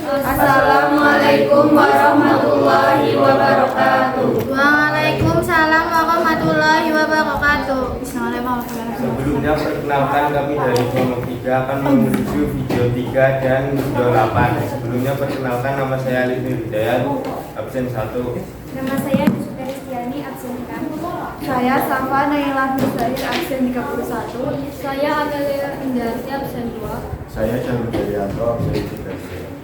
Assalamualaikum warahmatullahi wabarakatuh. Waalaikumsalam warahmatullahi wabarakatuh. Sebelumnya perkenalkan kami dari kelompok 3 akan menuju video 3 dan video 8. Sebelumnya perkenalkan nama saya Alif Hidayat, absen 1. Nama saya Yusuf Kristiani, absen 6. Saya Safa Nailah Nursair, absen 31. Saya Amelia Indarti, absen 2. Saya Syarul Daryanto, absen 3.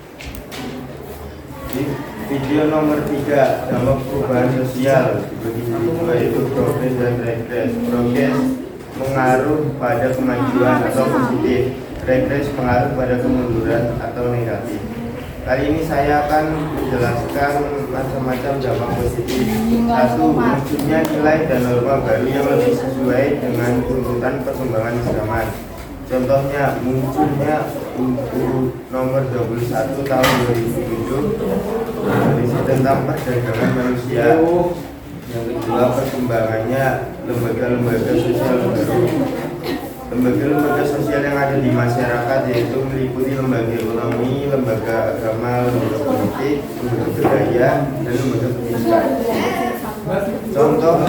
Di video nomor 3, dampak perubahan sosial dibagi dua, yaitu progres dan regres. Progres mengaruh pada kemajuan atau positif, regres mengaruh pada kemunduran atau negatif. Kali ini saya akan menjelaskan macam-macam dampak positif. 1. Munculnya nilai dan norma baru yang lebih sesuai dengan tuntutan perkembangan zaman. Contohnya, munculnya Undang Nomor 21 Tahun 2007 berisi tentang perdagangan manusia. Yang kedua, perkembangannya lembaga-lembaga sosial baru. Lembaga-lembaga sosial yang ada di masyarakat yaitu meliputi lembaga ekonomi, lembaga agama, lembaga politik, lembaga budaya, dan lembaga pendidikan. Contoh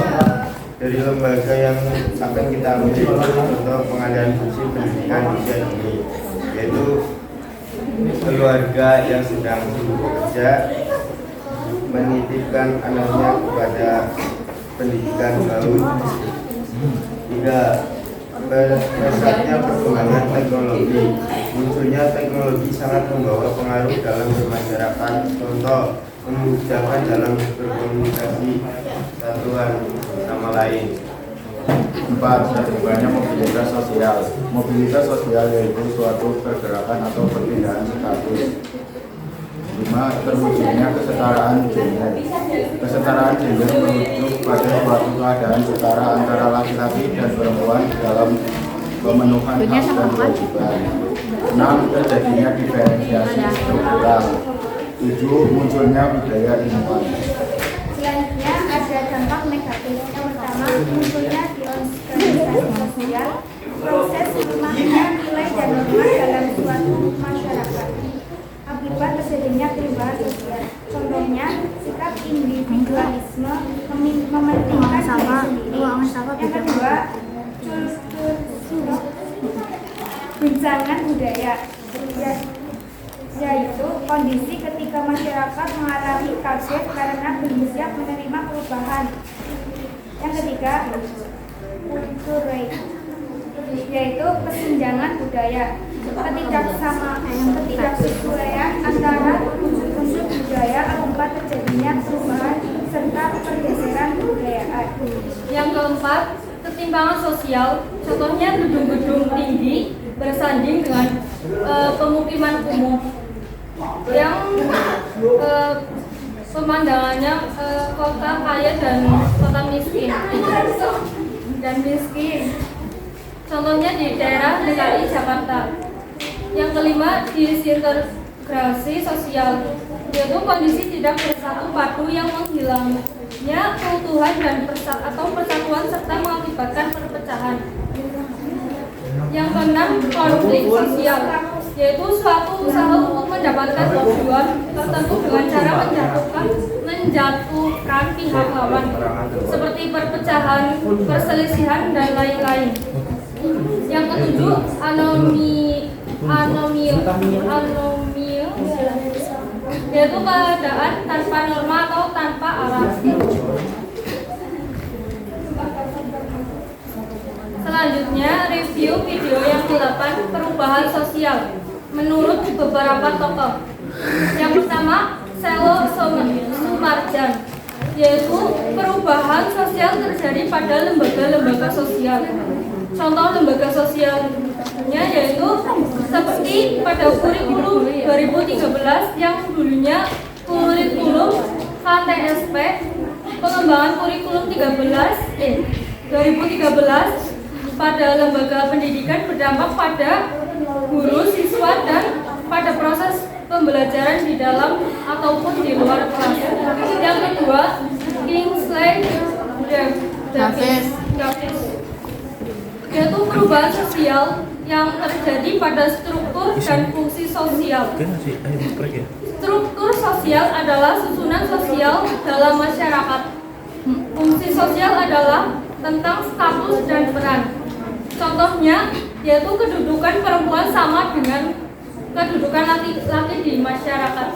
dari lembaga yang akan kita ambil itu contoh pengalihan fungsi pendidikan usia dini, yaitu keluarga yang sedang sibuk bekerja menitipkan anaknya kepada pendidikan PAUD. 3. Pesatnya perkembangan teknologi. Munculnya teknologi sangat membawa pengaruh dalam bermasyarakat. Contoh, memudahkan dalam berkomunikasi satuan sama lain. 4. Terjadinya mobilitas sosial. Mobilitas sosial yaitu suatu pergerakan atau perpindahan status. 5. Terwujudnya kesetaraan gender. Kesetaraan gender merujuk pada suatu keadaan setara antara laki-laki dan perempuan dalam pemenuhan hak dan kewajiban. 6. Terjadinya diferensiasi struktural. 7. Munculnya budaya ilmuwan. Selanjutnya ada dampak negatif. Yang pertama, munculnya diorganisasi sosial, proses melemahnya nilai dan norma dalam suatu masyarakat akibat terjadinya perubahan sosial. Contohnya, sikap individualisme mementingkan diri sendiri. Yang kedua, guncangan budaya, yaitu kondisi ketika masyarakat mengalami kaget karena belum siap menerima perubahan. Yang ketiga, yaitu kesenjangan budaya, ketidaksesuaian antara unsur budaya akibat terjadinya perubahan serta pergeseran kebudayaan. Yang keempat, ketimpangan sosial. Contohnya gedung-gedung tinggi bersanding dengan pemukiman kumuh yang pemandangannya kota kaya dan kota miskin. Contohnya di daerah DKI Jakarta. Yang kelima, disintegrasi sosial, yaitu kondisi tidak bersatu padu yang menghilangnya keutuhan dan persatuan serta mengakibatkan perpecahan. Yang keenam, konflik sosial, yaitu suatu usaha untuk mendapatkan tujuan tertentu dengan cara menjatuhkan pihak lawan, seperti perpecahan, perselisihan, dan lain-lain. Yang ketujuh, anomia, yaitu keadaan tanpa norma atau tanpa arah. Selanjutnya, review video yang ke-8, perubahan sosial menurut beberapa tokoh. Yang pertama, Selo Sumarjan, yaitu perubahan sosial terjadi pada lembaga-lembaga sosial. Contoh lembaga sosialnya yaitu seperti pada kurikulum 2013 yang dulunya kurikulum KTSP, pengembangan kurikulum 2013 pada lembaga pendidikan berdampak pada guru, siswa, dan pada proses pembelajaran di dalam ataupun di luar kelas. Yang kedua, Kingsley Davis, yaitu perubahan sosial yang terjadi pada struktur dan fungsi sosial. Struktur sosial adalah susunan sosial dalam masyarakat. Fungsi sosial adalah tentang status dan peran. Contohnya yaitu kedudukan perempuan sama dengan kedudukan laki-laki di masyarakat.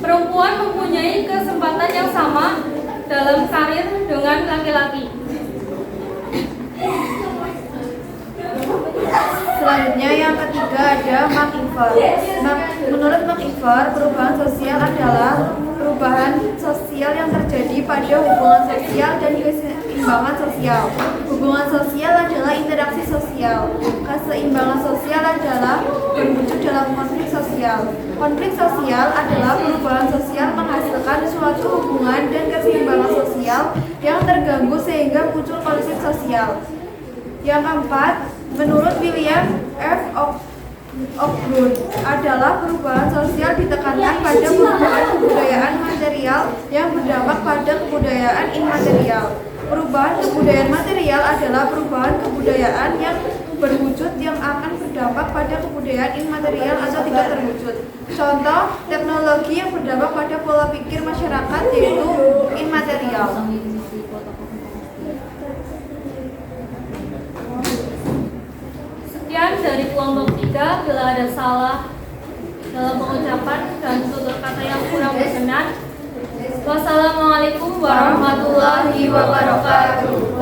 Perempuan mempunyai kesempatan yang sama dalam karir dengan laki-laki. Selanjutnya yang ketiga ada McIver. Menurut McIver, perubahan sosial adalah perubahan sosial yang terjadi pada hubungan sosial dan keseimbangan sosial. Hubungan sosial adalah interaksi sosial. Keseimbangan sosial adalah berwujud dalam konflik sosial. Konflik sosial adalah perubahan sosial menghasilkan suatu hubungan dan keseimbangan sosial yang terganggu sehingga muncul konflik sosial. Yang keempat, menurut William F. Ogburn, adalah perubahan sosial ditekankan pada perubahan kebudayaan material yang berdampak pada kebudayaan immaterial. Perubahan kebudayaan material adalah perubahan kebudayaan yang berwujud yang akan berdampak pada kebudayaan immaterial atau tidak terwujud. Contoh, teknologi yang berdampak pada pola pikir masyarakat yaitu immaterial. Sekian dari kelompok 3. Bila ada salah dalam pengucapan dan tutur kata yang kurang berkenan, wassalamualaikum warahmatullahi wabarakatuh.